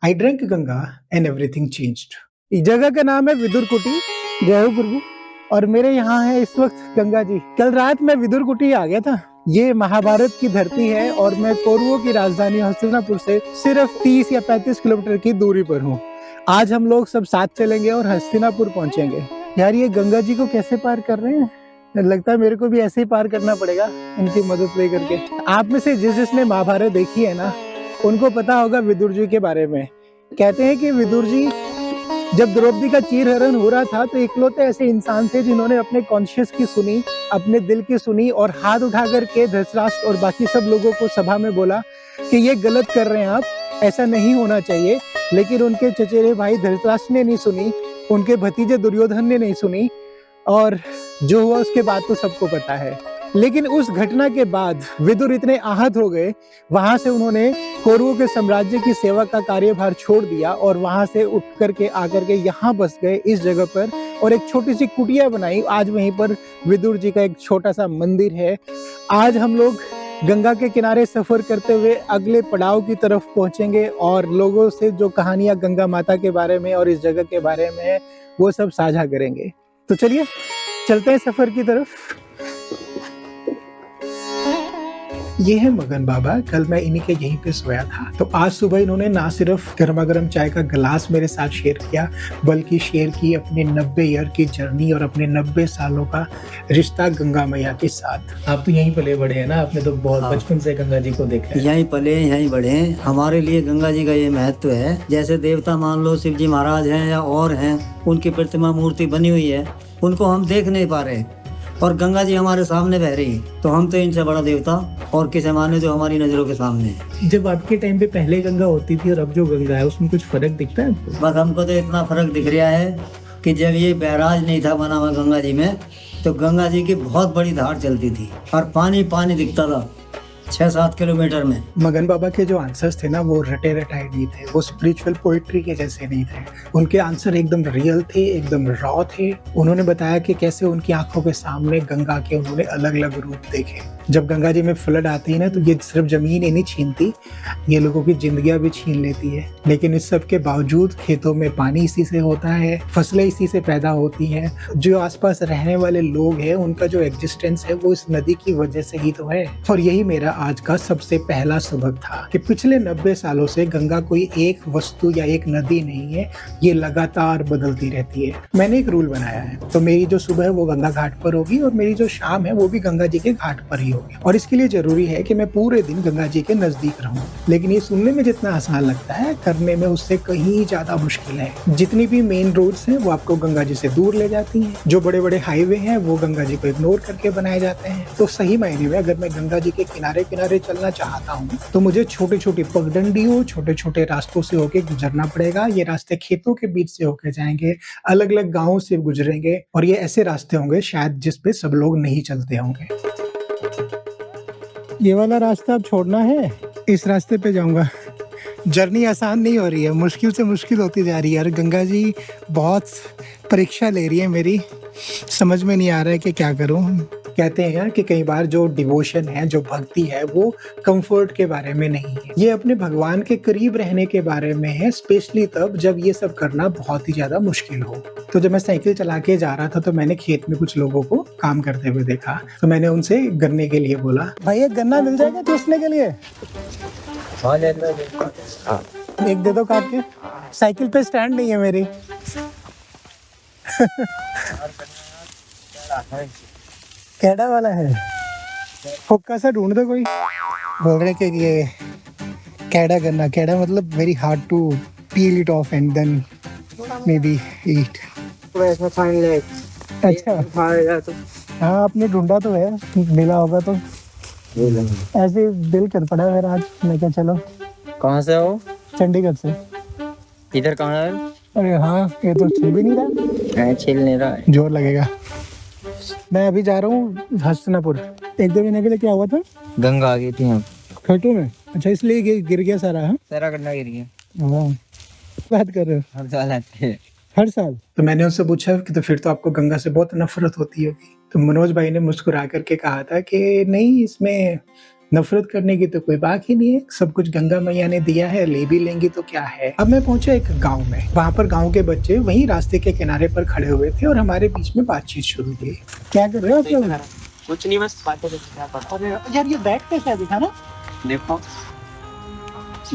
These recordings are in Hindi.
I drank Ganga and everything changed. इस जगह का नाम है विदुर कुटी। जय हो प्रभु। और मेरे यहाँ है इस वक्त गंगा जी। कल रात मैं विदुर कुटी आ गया था। ये महाभारत की धरती है और मैं कौरवों की राजधानी हस्तिनापुर से सिर्फ 30 या 35 किलोमीटर की दूरी पर हूँ। आज हम लोग सब साथ चलेंगे और हस्तिनापुर पहुंचेंगे। यार ये गंगा जी को कैसे पार कर रहे हैं? लगता है मेरे को भी ऐसे ही पार करना पड़ेगा इनकी मदद लेकर के। आप में से जिसने महाभारत देखी है ना, उनको पता होगा विदुर जी के बारे में। कहते हैं कि विदुर जी जब द्रौपदी का चीरहरण हो रहा था तो इकलौते ऐसे इंसान थे जिन्होंने अपने कॉन्शियस की सुनी, अपने दिल की सुनी और हाथ उठा करके धृतराष्ट्र और बाकी सब लोगों को सभा में बोला कि ये गलत कर रहे हैं आप, ऐसा नहीं होना चाहिए। लेकिन उनके चचेरे भाई धृतराष्ट्र ने नहीं सुनी, उनके भतीजे दुर्योधन ने नहीं सुनी, और जो हुआ उसके बाद तो सबको पता है। लेकिन उस घटना के बाद विदुर इतने आहत हो गए, वहां से उन्होंने कौरवों के साम्राज्य की सेवा का कार्यभार छोड़ दिया और वहां से उठ करके आकर के यहाँ बस गए इस जगह पर, और एक छोटी सी कुटिया बनाई। आज वहीं पर विदुर जी का एक छोटा सा मंदिर है। आज हम लोग गंगा के किनारे सफर करते हुए अगले पड़ाव की तरफ पहुंचेंगे और लोगों से जो कहानियां गंगा माता के बारे में और इस जगह के बारे में है वो सब साझा करेंगे। तो चलिए चलते हैं सफर की तरफ। ये है मगन बाबा। कल मैं इन्हीं के यहीं पे सोया था, तो आज सुबह इन्होंने ना सिर्फ गर्मा गर्म चाय का गिलास मेरे साथ शेयर किया, बल्कि शेयर की अपने 90 ईयर की जर्नी और अपने 90 सालों का रिश्ता गंगा मैया के साथ। आप तो यहीं पले बड़े हैं ना, आपने तो बहुत बचपन से गंगा जी को देखा है। यहीं पले यहीं बढ़े हैं। हमारे लिए गंगा जी का ये महत्व है। जैसे देवता मान लो शिव जी महाराज हैं या और हैं, उनकी प्रतिमा मूर्ति बनी हुई है, उनको हम देख नहीं पा रहे और गंगा जी हमारे सामने बह रही है, तो हम तो इनसे बड़ा देवता और किसे माने जो हमारी नजरों के सामने है। जब आपके टाइम पे पहले गंगा होती थी और अब जो गंगा है उसमें कुछ फर्क दिखता है आपको? बस हमको तो इतना फर्क दिख रहा है कि जब ये बैराज नहीं था बना हुआ गंगा जी में, तो गंगा जी की बहुत बड़ी धार चलती थी और पानी पानी दिखता था 6-7 किलोमीटर में। मगन बाबा के जो आंसर्स थे ना, वो रटे रटाए नहीं थे, वो स्पिरिचुअल पोइट्री के जैसे नहीं थे। उनके आंसर एकदम रियल थे, एकदम रॉ थे। उन्होंने बताया कि कैसे उनकी आंखों के सामने गंगा के उन्होंने अलग अलग रूप देखे। जब गंगा जी में फ्लड आती है ना, तो ये सिर्फ जमीन ही नहीं छीनती, ये लोगों की जिंदगियां भी छीन लेती है। लेकिन इस सब के बावजूद खेतों में पानी इसी से होता है, फसलें इसी से पैदा होती हैं। जो आसपास रहने वाले लोग हैं, उनका जो एग्जिस्टेंस है वो इस नदी की वजह से ही तो है। और यही मेरा आज का सबसे पहला सबक था कि पिछले 90 सालों से गंगा कोई एक वस्तु या एक नदी नहीं है, ये लगातार बदलती रहती है। मैंने एक रूल बनाया है, तो मेरी जो सुबह है वो गंगा घाट पर होगी और मेरी जो शाम है वो भी गंगा जी के घाट पर ही होगी। और इसके लिए जरूरी है कि मैं पूरे दिन गंगा जी के नजदीक रहूं। लेकिन ये सुनने में जितना आसान लगता है, करने में उससे कहीं ज्यादा मुश्किल है। जितनी भी मेन रोड्स हैं वो आपको गंगा जी से दूर ले जाती हैं। जो बड़े बड़े हाईवे हैं वो गंगा जी को इग्नोर करके बनाए जाते हैं। तो सही मायने में अगर मैं गंगा जी के किनारे किनारे चलना चाहता हूँ तो मुझे छोटी छोटी पगडंडियों, छोटे छोटे रास्तों से होके गुजरना पड़ेगा। ये रास्ते खेतों के बीच से होके जाएंगे, अलग अलग गाँवों से गुजरेंगे, और ये ऐसे रास्ते होंगे शायद जिसपे सब लोग नहीं चलते होंगे। ये वाला रास्ता अब छोड़ना है, इस रास्ते पे जाऊंगा। जर्नी आसान नहीं हो रही है, मुश्किल से मुश्किल होती जा रही है। यार गंगा जी बहुत परीक्षा ले रही है मेरी, समझ में नहीं आ रहा है कि क्या करूं। कहते हैं कि कई बार जो डिवोशन है, जो भक्ति है, वो कंफर्ट के बारे में नहीं है, ये अपने भगवान के करीब रहने के बारे में है, स्पेशली तब जब ये सब करना बहुत ही ज्यादा मुश्किल हो। तो जब मैं साइकिल चला के जा रहा था तो मैंने खेत में कुछ लोगों को काम करते हुए देखा, तो मैंने उनसे गन्ने के लिए बोला, भाई एक गन्ना मिल जाएगा चूसने के लिए? एक दे दो काट के। साइकिल पे स्टैंड नहीं है मेरी। कैडा वाला है, हुक्का सा ढूंढ दो कोई। बोल रहे कि ये कैडा गन्ना, कैडा मतलब very hard to peel it off and then maybe eat. अच्छा हाँ, आपने ढूंढा तो है, मिला होगा तो। ऐसे दिल कर पड़ा मेरा आज, मैं क्या चलो। कहाँ से हो? चंडीगढ़ से। इधर कहाँ है? अरे हाँ, ये तो छिल भी नहीं रहा। छिल नहीं रहा है, जोर लगेगा। मैं अभी जा रहा हूँ हस्तिनापुर। 1-2 महीने के लिए क्या हुआ था? गंगा आ गई थी हम खेतों में। अच्छा इसलिए गिर गया सारा? हाँ सारा गन्ना गिर गया। हाँ, बात कर रहे हो? हर साल आते हैं। हर साल? तो मैंने उनसे पूछा कि तो फिर तो आपको गंगा से बहुत नफरत होती होगी। तो मनोज भाई ने मुस्कुरा करके कहा था कि नहीं, इसमें नफरत करने की तो कोई बात ही नहीं है, सब कुछ गंगा मैया ने दिया है, ले भी लेंगी तो क्या है। अब मैं पहुंचा एक गांव में, वहां पर गांव के बच्चे वहीं रास्ते के किनारे पर खड़े हुए थे और हमारे बीच में बातचीत शुरू हुई। क्या कर रहे हो आप लोग? कुछ नहीं, बस बातें करते हैं। अरे यार, ये बैट कैसा है दिखा ना, देखो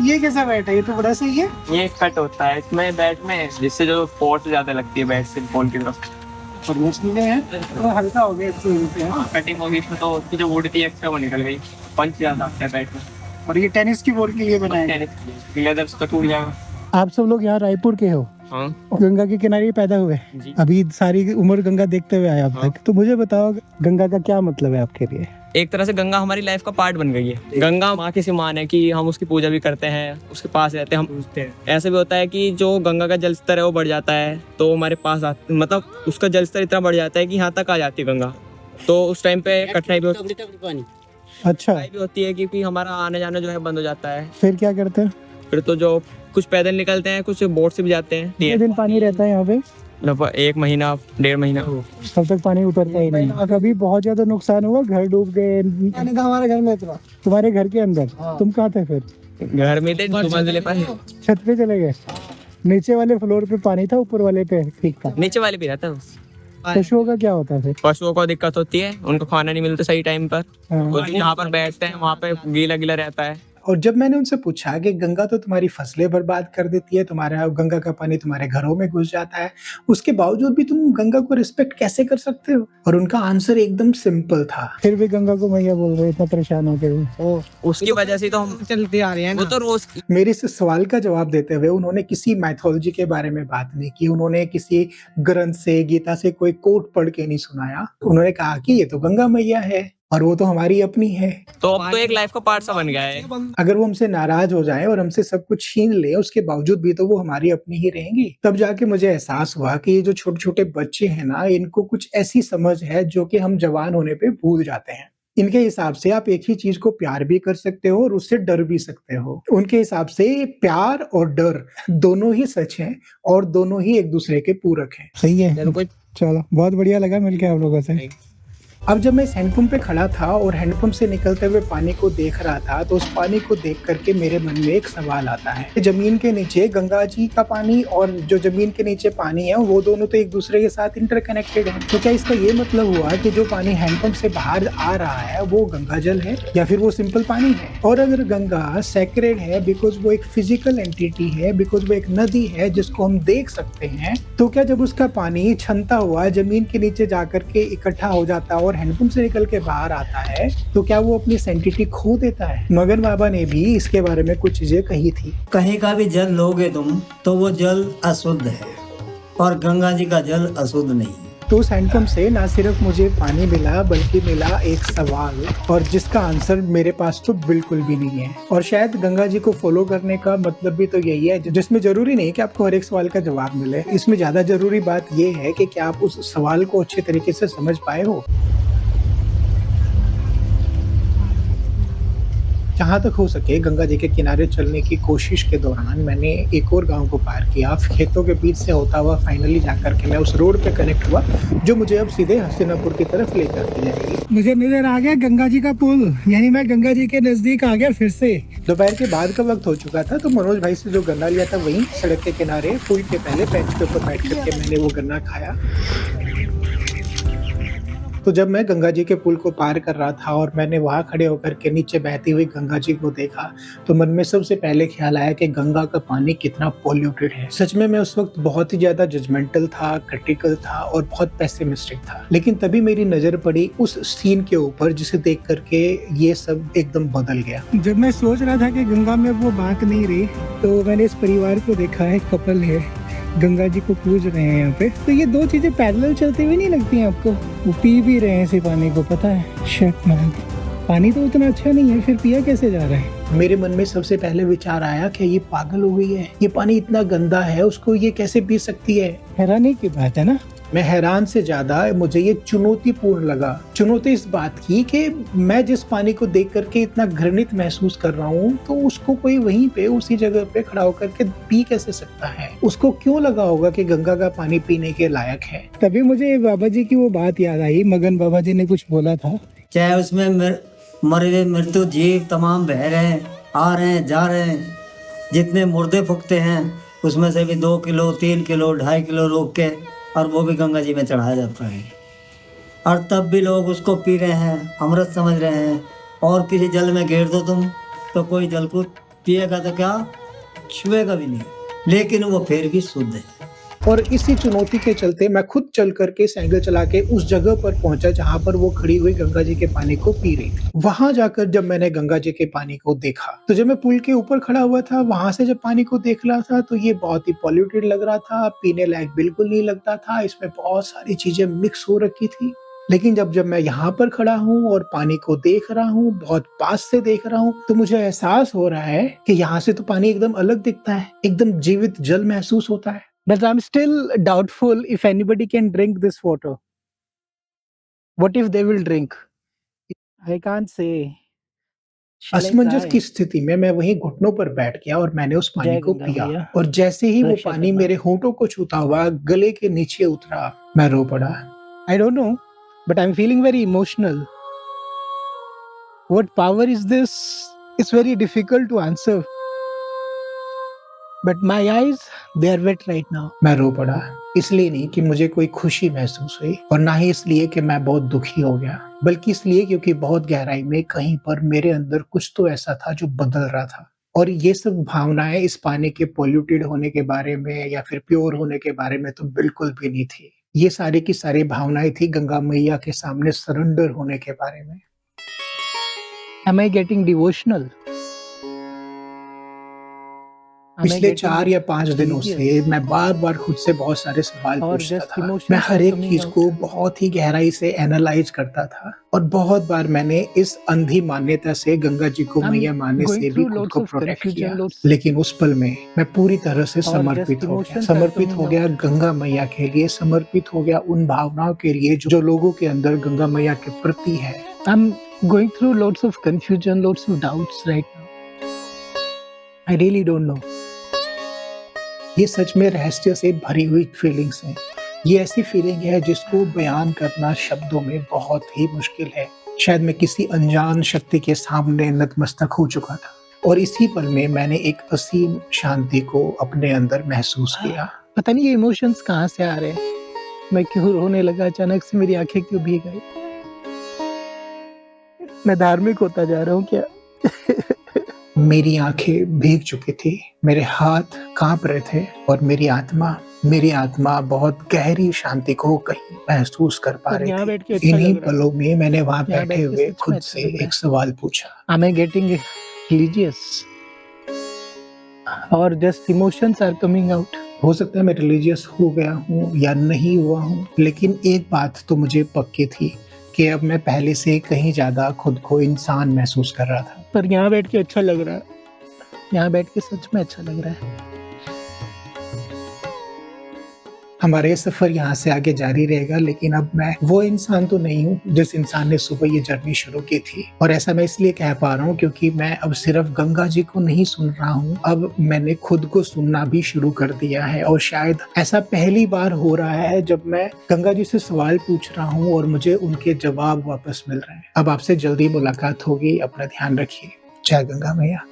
ये कैसा बैट है? ये तो बड़ा सही है। ये कट होता है इसमें बैट में, जिससे जो फोर्स ज्यादा लगती है बैट से बॉल की तरफ। और ये सीधे है तो हल्का हो गया इससे। कटिंग होगी इसमें तो उसकी जो वुड थी एक्स्ट्रा वो निकल गई, पंच ज्यादा आता है बैट में। और ये टेनिस की बॉल के लिए बनाया है। लेदर उसका टूट जाएगा। आप सब लोग यहाँ रायपुर के हो, हाँ गंगा के किनारे पैदा हुए, जी। अभी सारी उम्र गंगा देखते हुए आए अब तक, तो मुझे बताओ गंगा का क्या मतलब है आपके लिए? एक तरह से गंगा हमारी लाइफ का पार्ट बन गई है। गंगा माँ की समान है कि हम उसकी पूजा भी करते हैं, उसके पास रहते हैं, हम पूजते हैं। ऐसे भी होता है कि जो गंगा का जल स्तर है वो बढ़ जाता है तो हमारे पास मतलब उसका जल स्तर इतना बढ़ जाता है कि यहाँ तक आ जाती है गंगा, तो उस टाइम पे कठिनाई अच्छा, भी होती है क्योंकि हमारा आने जाना जो है बंद हो जाता है। फिर क्या करते हैं? फिर तो जो कुछ पैदल निकलते हैं, कुछ बोट से भी जाते हैं। कितने दिन पानी रहता है यहाँ पे? लगभग 1 महीना 1.5 महीना। तब तक पानी उतरता ही नहीं। कभी बहुत ज्यादा नुकसान हुआ, घर डूब गए? हमारे घर में था। तुम्हारे घर के अंदर? तुम कहाँ थे फिर? घर में थे, 2 मंजिले पर। छत पे चले गए? नीचे वाले फ्लोर पे पानी था, ऊपर वाले पे ठीक था? नीचे वाले भी रहता है। पशुओं का क्या होता है फिर? पशुओं को दिक्कत होती है, उनको खाना नहीं मिलता सही टाइम पर। हाँ। वो जहाँ पर बैठते हैं वहाँ पे गीला गीला रहता है। और जब मैंने उनसे पूछा कि गंगा तो तुम्हारी फसलें बर्बाद कर देती है, तुम्हारा गंगा का पानी तुम्हारे घरों में घुस जाता है, उसके बावजूद भी तुम गंगा को रिस्पेक्ट कैसे कर सकते हो? और उनका आंसर एकदम सिंपल था। फिर भी गंगा को मैया बोल रहे, इतना परेशान हो गए। उसकी वजह से तो हम चलते आ रहे हैं। वो तो रोज मेरे इस सवाल का जवाब देते हुए उन्होंने किसी मैथोलॉजी के बारे में बात नहीं की, उन्होंने किसी ग्रंथ से, गीता से कोई कोट पढ़ के नहीं सुनाया। उन्होंने कहा कि ये तो गंगा मैया है और वो तो हमारी अपनी है। तो अब तो एक लाइफ का पार्ट सा बन गया है। अगर वो हमसे नाराज हो जाए और हमसे सब कुछ छीन ले, उसके बावजूद भी तो वो हमारी अपनी ही रहेंगी। तब जाके मुझे एहसास हुआ कि ये जो छोटे छोटे बच्चे हैं ना, इनको कुछ ऐसी समझ है जो कि हम जवान होने पे भूल जाते हैं। इनके हिसाब से आप एक ही चीज को प्यार भी कर सकते हो और उससे डर भी सकते हो। उनके हिसाब से प्यार और डर दोनों ही सच हैं और दोनों ही एक दूसरे के पूरक हैं। सही है। चलो, बहुत बढ़िया लगा मिलके आप लोगों से। अब जब मैं इस हैंडपंप पे खड़ा था और हैंडपंप से निकलते हुए पानी को देख रहा था, तो उस पानी को देख करके मेरे मन में एक सवाल आता है। जमीन के नीचे गंगा जी का पानी और जो जमीन के नीचे पानी है, वो दोनों तो एक दूसरे के साथ इंटरकनेक्टेड है। तो क्या इसका ये मतलब हुआ कि जो पानी हैंडपंप से बाहर आ रहा है वो गंगा जल है या फिर वो सिंपल पानी है? और अगर गंगा सैक्रेड है बिकॉज वो एक फिजिकल एंटिटी है, बिकॉज वो एक नदी है जिसको हम देख सकते हैं, तो क्या जब उसका पानी छनता हुआ जमीन के नीचे जाकर के इकट्ठा हो जाता है और हैंडपंप से निकल के बाहर आता है, तो क्या वो अपनी सेंटिटी खो देता है? मगन बाबा ने भी इसके बारे में कुछ चीजें कही थी। कहीं का भी जल लोगे तुम तो वो जल अशुद्ध है और गंगा जी का जल अशुद्ध नहीं। तो उस हैंडपंप से ना सिर्फ मुझे पानी मिला बल्कि मिला एक सवाल, और जिसका आंसर मेरे पास तो बिल्कुल भी नहीं है। और शायद गंगा जी को फॉलो करने का मतलब भी तो यही है, जिसमें जरूरी नहीं कि आपको हर एक सवाल का जवाब मिले। इसमें ज्यादा जरूरी बात ये है कि क्या आप उस सवाल को अच्छे तरीके से समझ पाए हो। जहाँ तक हो सके गंगा जी के किनारे चलने की कोशिश के दौरान मैंने एक और गांव को पार किया। खेतों के बीच से होता हुआ फाइनली जाकर के मैं उस रोड पे कनेक्ट हुआ जो मुझे अब सीधे हसीनापुर की तरफ ले जाती जाएगी। मुझे नजर आ गया गंगा जी का पुल, यानी मैं गंगा जी के नजदीक आ गया फिर से। दोपहर के बाद का वक्त हो चुका था, तो मनोज भाई से जो गन्ना लिया था वहीं सड़क के किनारे पुल के पहले बेंच के ऊपर बैठ करके मैंने वो गन्ना खाया। तो जब मैं गंगा जी के पुल को पार कर रहा था और मैंने वहां खड़े होकर के नीचे बहती हुई गंगा जी को देखा, तो मन में सबसे पहले ख्याल आया कि गंगा का पानी कितना पॉल्यूटेड है। सच में मैं उस वक्त बहुत ही ज्यादा जजमेंटल था, क्रिटिकल था और बहुत पेसिमिस्टिक था। लेकिन तभी मेरी नजर पड़ी उस सीन के ऊपर जिसे देख करके ये सब एकदम बदल गया। जब मैं सोच रहा था कि गंगा में वो बात नहीं रही, तो मैंने इस परिवार को देखा है, कपल है, गंगा जी को पूज रहे हैं यहाँ पे। तो ये दो चीजें पैरेलल चलती हुई नहीं लगती हैं आपको? वो पी भी रहे हैं इसी पानी को, पता है? शिट मैन, पानी तो उतना अच्छा नहीं है, फिर पिया कैसे जा रहा है? मेरे मन में सबसे पहले विचार आया कि ये पागल हो गई है, ये पानी इतना गंदा है, उसको ये कैसे पी सकती है? हैरानी की बात है ना। मैं हैरान से ज्यादा मुझे ये चुनौतीपूर्ण लगा। चुनौती इस बात की कि मैं जिस पानी को देख करके इतना घृणित महसूस कर रहा हूँ, तो उसको कोई वहीं पे उसी जगह पे खड़ा होकर के पी कैसे सकता है? उसको क्यों लगा होगा कि गंगा का पानी पीने के लायक है? तभी मुझे बाबा जी की वो बात याद आई, मगन बाबा जी ने कुछ बोला था। चाहे उसमें मरे हुए मृत्यु जीव तमाम बह रहे हैं, आ रहे हैं, जा रहे हैं। जितने मुर्दे फूकते हैं उसमें से भी 2 किलो 3 किलो 2.5 किलो रोक के, और वो भी गंगा जी में चढ़ाया जाता है। और तब भी लोग उसको पी रहे हैं, अमृत समझ रहे हैं। और किसी जल में घेर दो तुम तो कोई जल को पिएगा तो क्या, छुएगा भी नहीं, लेकिन वो फिर भी शुद्ध है। और इसी चुनौती के चलते मैं खुद चल करके साइकिल चला के उस जगह पर पहुंचा जहां पर वो खड़ी हुई गंगा जी के पानी को पी रही थी। वहां जाकर जब मैंने गंगा जी के पानी को देखा, तो जब मैं पुल के ऊपर खड़ा हुआ था, वहां से जब पानी को देख रहा था, तो ये बहुत ही पॉल्यूटेड लग रहा था, पीने लायक बिल्कुल नहीं लगता था। इसमें बहुत सारी चीजें मिक्स हो रखी थी। लेकिन जब मैं यहाँ पर खड़ा हूँ और पानी को देख रहा हूँ, बहुत पास से देख रहा हूँ, तो मुझे एहसास हो रहा है कि यहाँ से तो पानी एकदम अलग दिखता है, एकदम जीवित जल महसूस होता है। But I'm still doubtful if anybody can drink this water. What if they will drink? I can't say. Shall I असमंजस try? की स्थिति में मैं वहीं घुटनों पर बैठ गया और मैंने उस पानी जय को गंगा पिया। मैया। और जैसे ही वो रक्षा पानी करना। मेरे होंठों को छूता हुआ गले के नीचे उतरा, मैं रो पड़ा। I don't know, but I'm feeling very emotional. What power is this? It's very difficult to answer. But my eyes, they are wet right now. मैं रो पड़ा, इसलिए नहीं कि मुझे कोई खुशी महसूस हुई, और ना ही इसलिए कि मैं बहुत दुखी हो गया, बल्कि इसलिए क्योंकि बहुत गहराई में कहीं पर मेरे अंदर कुछ तो ऐसा था जो बदल रहा था। और ये सब भावनाएं इस पानी के पॉल्यूटेड होने के बारे में या फिर प्योर होने के बारे में तो बिल्कुल भी नहीं थी। ये सारी की सारी भावनाएं थी गंगा मैया के सामने सरेंडर होने के बारे में। Am I getting devotional? Am I पिछले getting 4 या 5 दिनों से religious? मैं बार बार खुद से बहुत सारे सवाल और पूछता just था। emotions मैं हर एक coming चीज out. को बहुत ही गहराई से एनालाइज करता था, और बहुत बार मैंने इस अंधी मान्यता से गंगा जी को I'm मैया मानने going से भी through खुद lots को of प्रोटेक्ट confusion, किया। lots- लेकिन उस पल में मैं पूरी तरह से और समर्पित just हो गया, emotions are समर्पित coming हो गया गंगा मैया के लिए, समर्पित हो गया उन भावनाओं के लिए जो लोगों के अंदर गंगा मैया के प्रति है। I'm going through lots of confusion, lots of doubts right now. I really don't know. ये सच में रहस्य से भरी हुई फीलिंग्स हैं। ये ऐसी फीलिंग है जिसको बयान करना शब्दों में बहुत ही मुश्किल है। शायद मैं किसी अनजान शक्ति के सामने नतमस्तक हो चुका था, और इसी पल में मैंने एक असीम शांति को अपने अंदर महसूस किया। पता नहीं ये इमोशंस कहाँ से आ रहे हैं। मैं क्यों रोने लगा अचानक से, मेरी आंखें क्यों भीग गई। मैं धार्मिक होता जा रहा हूँ क्या? मेरी आंखें भीग चुकी थी, मेरे हाथ कांप रहे थे, और मेरी आत्मा बहुत गहरी शांति को कहीं महसूस कर पा पर रही यहाँ बैठ के थी। अच्छा इन्हीं लग रहा है। पलों में मैंने वहां यहाँ बैठे बैठ के हुए सच में खुद अच्छा से लग रहा है। एक सवाल पूछा। Am I getting religious? और just emotions are coming out. हो सकता है मैं रिलीजियस हो गया हूँ या नहीं हुआ हूँ, लेकिन एक बात तो मुझे पक्की थी कि अब मैं पहले से कहीं ज्यादा खुद को इंसान महसूस कर रहा था। पर यहाँ बैठ के अच्छा लग रहा है। यहाँ बैठ के सच में अच्छा लग रहा है। हमारा ये सफर यहाँ से आगे जारी रहेगा, लेकिन अब मैं वो इंसान तो नहीं हूँ जिस इंसान ने सुबह ये जर्नी शुरू की थी। और ऐसा मैं इसलिए कह पा रहा हूँ क्योंकि मैं अब सिर्फ गंगा जी को नहीं सुन रहा हूँ, अब मैंने खुद को सुनना भी शुरू कर दिया है। और शायद ऐसा पहली बार हो रहा है जब मैं गंगा जी से सवाल पूछ रहा हूँ और मुझे उनके जवाब वापस मिल रहे हैं। अब आपसे जल्दी मुलाकात होगी, अपना ध्यान रखिए। जय गंगा मैया।